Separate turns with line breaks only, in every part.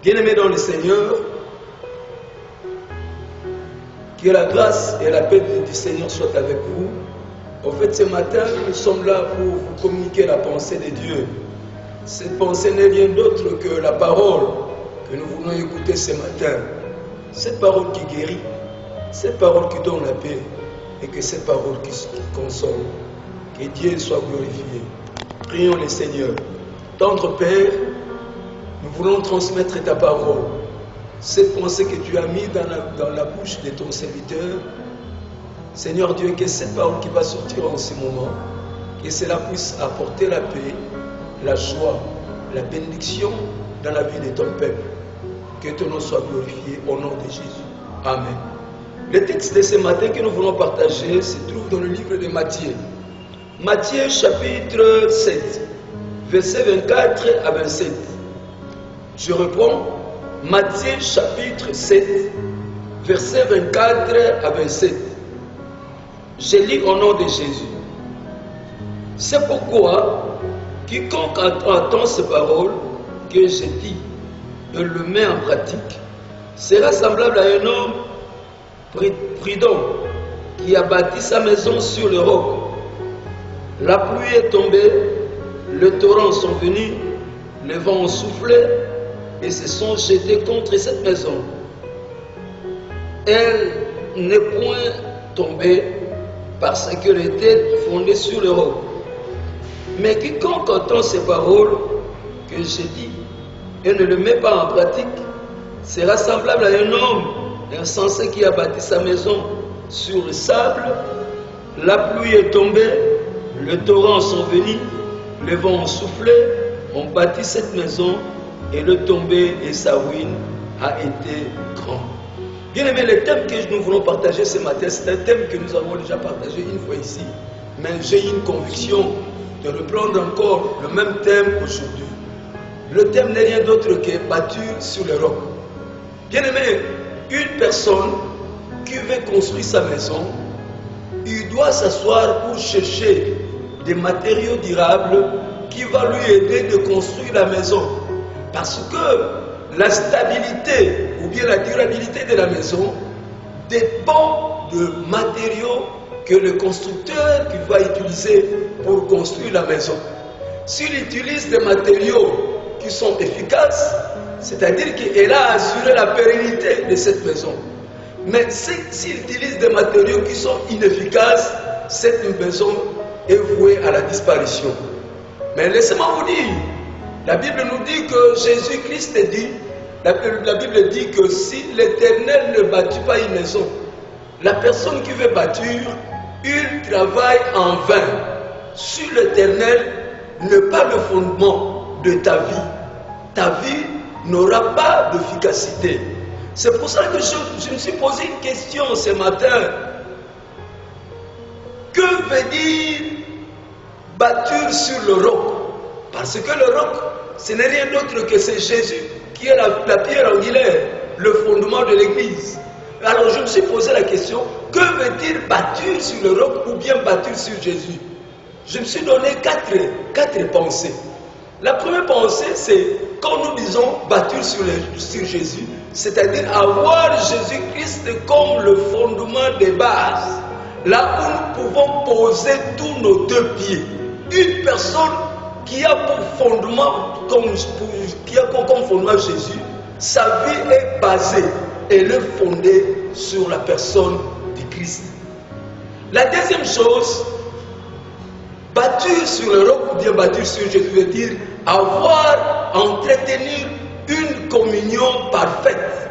Bien-aimés dans le Seigneur, que la grâce et la paix du Seigneur soient avec vous. En fait, ce matin, nous sommes là pour vous communiquer la pensée de Dieu. Cette pensée n'est rien d'autre que la parole que nous voulons écouter ce matin. Cette parole qui guérit, cette parole qui donne la paix et que cette parole qui console. Que Dieu soit glorifié. Prions le Seigneur. Tendre Père, nous voulons transmettre ta parole. Cette pensée que tu as mise dans la bouche de ton serviteur, Seigneur Dieu, que cette parole qui va sortir en ce moment, que cela puisse apporter la paix, la joie, la bénédiction dans la vie de ton peuple. Que ton nom soit glorifié au nom de Jésus. Amen. Le texte de ce matin que nous voulons partager se trouve dans le livre de Matthieu. Matthieu chapitre 7, versets 24 à 27. Je reprends. Matthieu chapitre 7, versets 24 à 27. Je lis au nom de Jésus. C'est pourquoi quiconque entend ces paroles que je dis et le met en pratique sera semblable à un homme prudent qui a bâti sa maison sur le roc. La pluie est tombée, les torrents sont venus, les vents ont soufflé et se sont jetés contre cette maison. Elle n'est point tombée parce qu'elle était fondée sur le roc. Mais quiconque entend ces paroles que j'ai dit et ne le met pas en pratique sera semblable à un homme insensé qui a bâti sa maison sur le sable. La pluie est tombée, les torrents sont venus, les vents ont soufflé, ont bâti cette maison et le tombé et sa ruine a été grand. Bien aimé, le thème que nous voulons partager ce matin, c'est un thème que nous avons déjà partagé une fois ici. Mais j'ai une conviction de reprendre encore le même thème aujourd'hui. Le thème n'est rien d'autre que bâtir sur le roc. Bien aimé, une personne qui veut construire sa maison, il doit s'asseoir pour chercher des matériaux durables qui vont lui aider de construire la maison. Parce que la stabilité ou bien la durabilité de la maison dépend de matériaux que le constructeur va utiliser pour construire la maison. S'il utilise des matériaux qui sont efficaces, c'est-à-dire qu'il a assuré la pérennité de cette maison. Mais s'il utilise des matériaux qui sont inefficaces, cette maison est vouée à la disparition. Mais laissez-moi vous dire, la Bible nous dit que Jésus-Christ dit, la Bible dit que si l'Éternel ne bâtit pas une maison, la personne qui veut bâtir, il travaille en vain. Si l'Éternel n'est pas le fondement de ta vie n'aura pas d'efficacité. C'est pour ça que je me suis posé une question ce matin. Que veut dire bâtir sur le roc? Parce que le roc, ce n'est rien d'autre que c'est Jésus qui est la pierre angulaire, le fondement de l'Église. Alors je me suis posé la question, que veut dire bâtir sur le roc ou bien bâtir sur Jésus? Je me suis donné quatre pensées. La première pensée, c'est quand nous disons bâtir sur Jésus, c'est-à-dire avoir Jésus-Christ comme le fondement des bases, là où nous pouvons poser tous nos deux pieds. Une personne qui a pour fondement, comme fondement Jésus, sa vie est basée, elle est fondée sur la personne du Christ. La deuxième chose, bâtir sur le roc ou bien bâtir sur Jésus veut dire entretenir une communion parfaite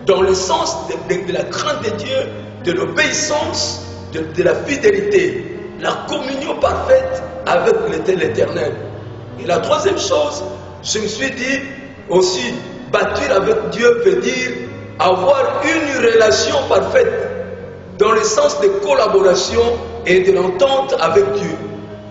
dans le sens de la crainte de Dieu, de l'obéissance, de la fidélité, la communion parfaite avec l'Éternel. Et la troisième chose, je me suis dit aussi, bâtir avec Dieu veut dire avoir une relation parfaite dans le sens de collaboration et de l'entente avec Dieu.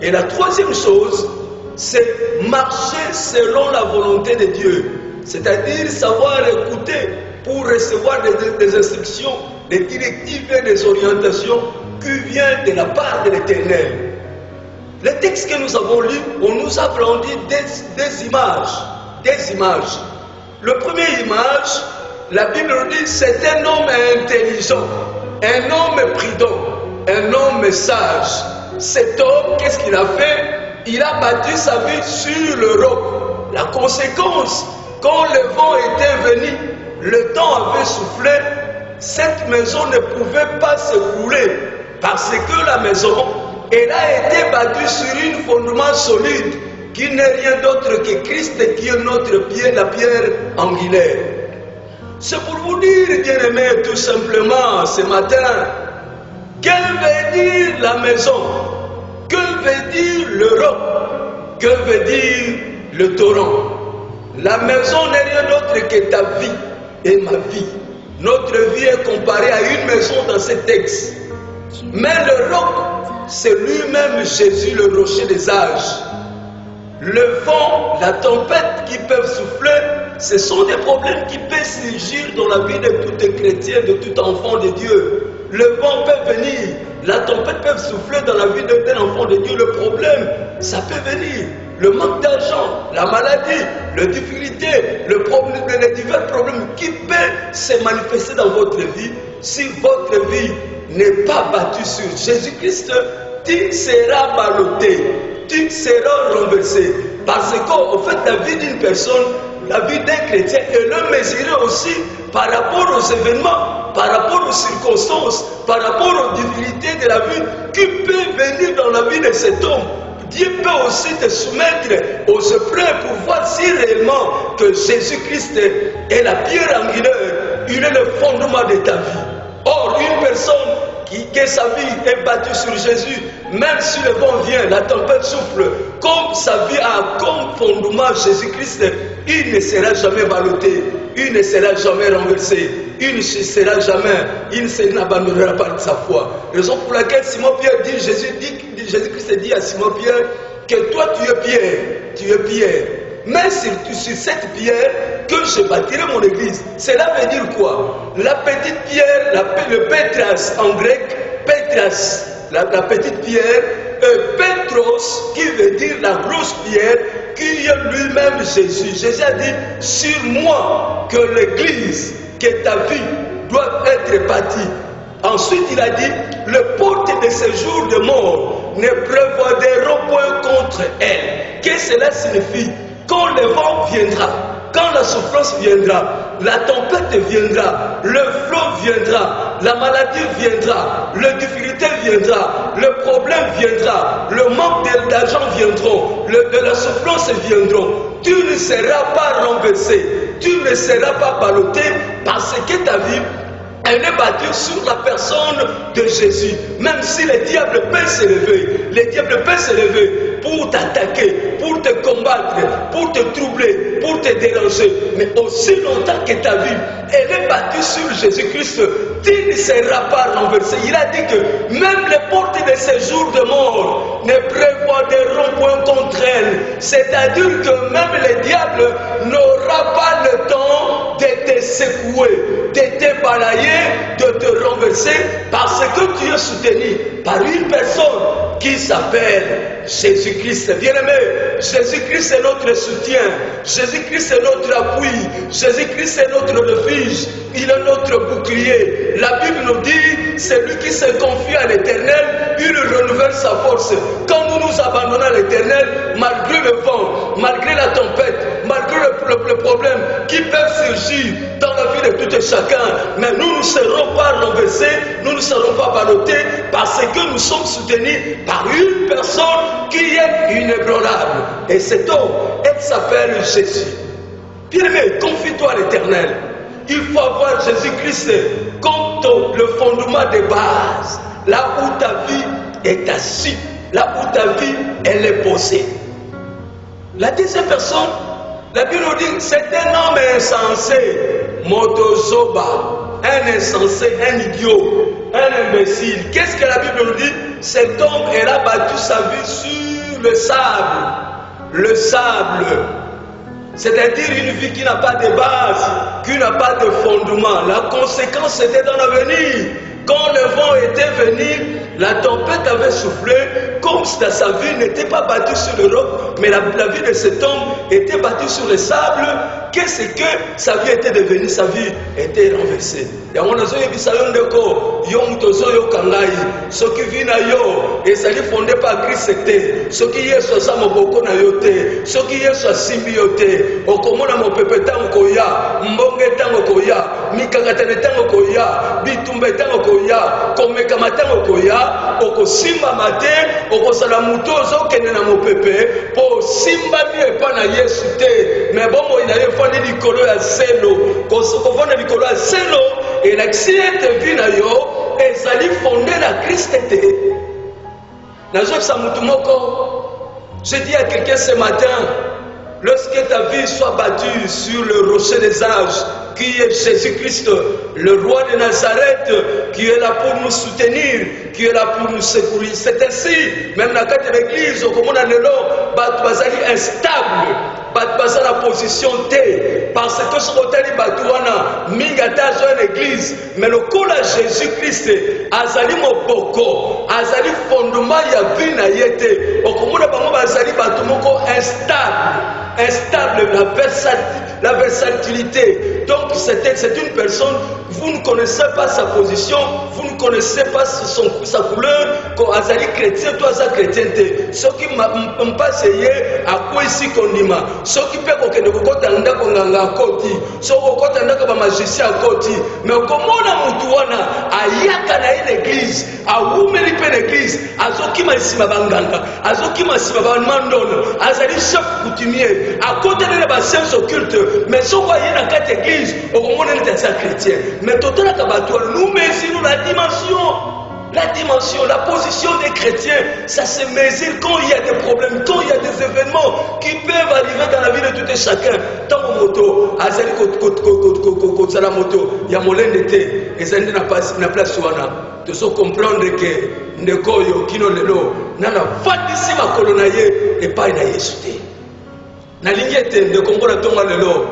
Et la troisième chose, c'est marcher selon la volonté de Dieu. C'est-à-dire savoir écouter pour recevoir des instructions, des directives et des orientations qui viennent de la part de l'Éternel. Le texte que nous avons lu, on nous a brandi des images. Le premier image, la Bible nous dit, c'est un homme intelligent, un homme prudent, un homme sage. Cet homme, qu'est-ce qu'il a fait? Il a bâti sa vie sur le roc. La conséquence, quand le vent était venu, le temps avait soufflé, cette maison ne pouvait pas s'écrouler parce que la maison, elle a été bâtie sur un fondement solide qui n'est rien d'autre que Christ qui est notre pied, la pierre angulaire. C'est pour vous dire, bien-aimés, tout simplement ce matin, que veut dire la maison? Que veut dire le roc? Que veut dire le torrent? La maison n'est rien d'autre que ta vie et ma vie. Notre vie est comparée à une maison dans ce texte. Mais le roc, c'est lui-même Jésus, le rocher des âges. Le vent, la tempête qui peuvent souffler, ce sont des problèmes qui peuvent surgir dans la vie de tout chrétien, de tout enfant de Dieu. Le vent peut venir, la tempête peut souffler dans la vie d'un enfant de Dieu. Le problème, ça peut venir. Le manque d'argent, la maladie, les difficultés, les divers problèmes qui peuvent se manifester dans votre vie. Si votre vie n'est pas battue sur Jésus-Christ, tu seras ballotté, tu seras renversé. Parce qu'en fait, la vie d'une personne, la vie d'un chrétien, est le mesurée aussi par rapport aux événements, par rapport aux circonstances, par rapport aux difficultés de la vie qui peuvent venir dans la vie de cet homme. Dieu peut aussi te soumettre aux épreuves pour voir si réellement que Jésus-Christ est la pierre angulaire, il est le fondement de ta vie. Or, une personne que sa vie est battue sur Jésus, même si le vent vient, la tempête souffle, comme sa vie a comme fondement Jésus-Christ, il ne sera jamais ballotté, il ne sera jamais renversé, il ne n'abandonnera pas de sa foi. Raison pour laquelle Simon-Pierre dit, Jésus-Christ dit à Simon-Pierre que toi tu es Pierre. Mais sur cette pierre que je bâtirai mon église. Cela veut dire quoi? La petite pierre, le Pétras en grec, Pétras, la petite pierre, Pétros qui veut dire la grosse pierre, qui est lui-même Jésus. Jésus a dit, sur moi que l'église, que ta vie doit être bâtie. Ensuite il a dit, le porte de ces jours de mort ne prévaudront point contre elle. Qu'est-ce que cela signifie? Quand le vent viendra, quand la souffrance viendra, la tempête viendra, le flot viendra, la maladie viendra, la difficulté viendra, le problème viendra, le manque d'argent viendront, de la souffrance viendront, tu ne seras pas renversé, tu ne seras pas ballotté parce que ta vie, elle est battue sur la personne de Jésus. Même si le diable peut se lever, pour t'attaquer, pour te combattre, pour te troubler, pour te déranger. Mais aussi longtemps que ta vie, elle est battue sur Jésus-Christ, tu ne seras pas renversé. Il a dit que même les portes de ces jours de mort ne prévaudront point contre elle. C'est-à-dire que même le diable n'aura pas le temps de te secouer, de te balayer, de te renverser, parce que tu es soutenu par une personne qui s'appelle Jésus-Christ. Bien-aimé, Jésus-Christ est notre soutien, Jésus-Christ est notre appui, Jésus-Christ est notre refuge, il est notre bouclier. La Bible nous dit, celui qui se confie à l'Éternel, il renouvelle sa force. Quand nous nous abandonnons à l'Éternel, malgré le vent, malgré la tempête, malgré le problème qui peuvent surgir dans la vie de tout et chacun, mais nous ne serons pas renversés, nous ne serons pas ballottés, parce que nous sommes soutenus par une personne qui est inébranlable. Et cet homme, elle s'appelle Jésus. Bien-aimé, confie-toi à l'Éternel. Il faut avoir Jésus-Christ comme le fondement de base, là où ta vie est assise, là où ta vie elle est posée. La deuxième personne, la Bible nous dit, c'est un homme insensé, Motozoba, un insensé, un idiot, un imbécile. Qu'est-ce que la Bible nous dit? Cet homme, elle a battu sa vie sur le sable. Le sable. C'est-à-dire une vie qui n'a pas de base, qui n'a pas de fondement. La conséquence était dans l'avenir. Quand le vent était venu, la tempête avait soufflé. Quand comme dans sa vie n'était pas bâtie sur le roc, mais la vie de cet homme était bâtie sur le sable, qu'est-ce que sa vie était devenue? Sa vie était renversée. Ce qui vit na yo, et ça lui fondé par Christ, ce qui est sur sa moboko na yote, ce qui est sur symbiote, au komona mo pepe tango koya, mbonge tango koya, mikakatane tango koya, bitumbe tango koya, komeka tango koya, oko simba mate, oko salamuto zo kene na mo pepe, po simba mi epa na Yesu te, mais bon mo ina ye fandi likolo ya selo, ko fandi likolo ya selo, et l'accident de vie na yo, et ça lui fondé la Christ te. Je dis à quelqu'un ce matin, lorsque ta vie soit battue sur le rocher des âges, qui est Jésus-Christ, le roi de Nazareth, qui est là pour nous soutenir, qui est là pour nous secourir. C'est ainsi, même dans la l'église, comme on a le lot, est instable. Batbasa la position T, parce que ce côté de Batouana, Mingata une église, mais le coup à Jésus-Christ, Azali Mopoko, Azali fondement Yavina Yete, Okomona Bango Azali Batumoko instable, la versatilité. Donc c'est une personne, vous ne connaissez pas sa position, vous ne connaissez pas sa couleur, quand Azali chrétien, toi ça chrétien. Ce qui m'a pas essayé, à quoi ici qu'on dit, ce qui peut que nous kotanda konganga koti, ce qui kotanda comme magicien koti, mais comment on a mutuana, ayaka na l'église, a oumeli pe l'église, azoki masima banganga, azoki masima bandon, azali chef coutumier, à côté de la science occulte, mais ce qu'on y a dans cette église, au moment où on est chrétien, mais tout à l'heure, nous mesurons la dimension, la position des chrétiens, ça se mesure quand il y a des problèmes, quand il y a des événements qui peuvent arriver dans la vie de tout et chacun. Tant que moto, azali la moto, il y a molène d'été, et ça n'a pas na place ouana. De se comprendre que Ndekoyo, Kino Lelo, nana fatisi ma colonaye et pas na yesute. Na lignette de Congo la Tonga Lelo.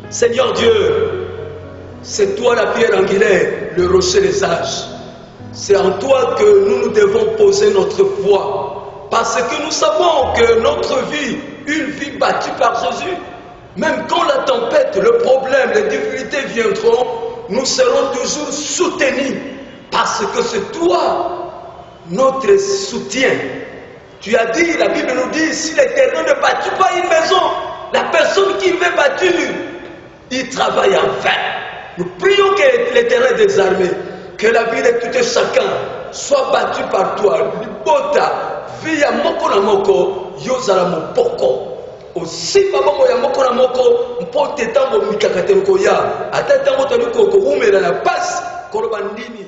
Seigneur Dieu, c'est toi la pierre angulaire, le rocher des âges. C'est en toi que nous devons poser notre foi. Parce que nous savons que notre vie, une vie battue par Jésus, même quand la tempête, le problème, les difficultés viendront, nous serons toujours soutenus. Parce que c'est toi, notre soutien. Tu as dit, la Bible nous dit, si l'Éternel ne bâtit pas une maison, la personne qui veut bâtir, il travaille en vain. Nous prions que l'Éternel des armées, que la vie de tout et chacun soit battue par toi. Libota, via moko na moko, yozala mopoko. Aussi, papa moya moko na moko, mpote tango mikakate koya. Ata tango tani ko ko umela na passe, kolobandini.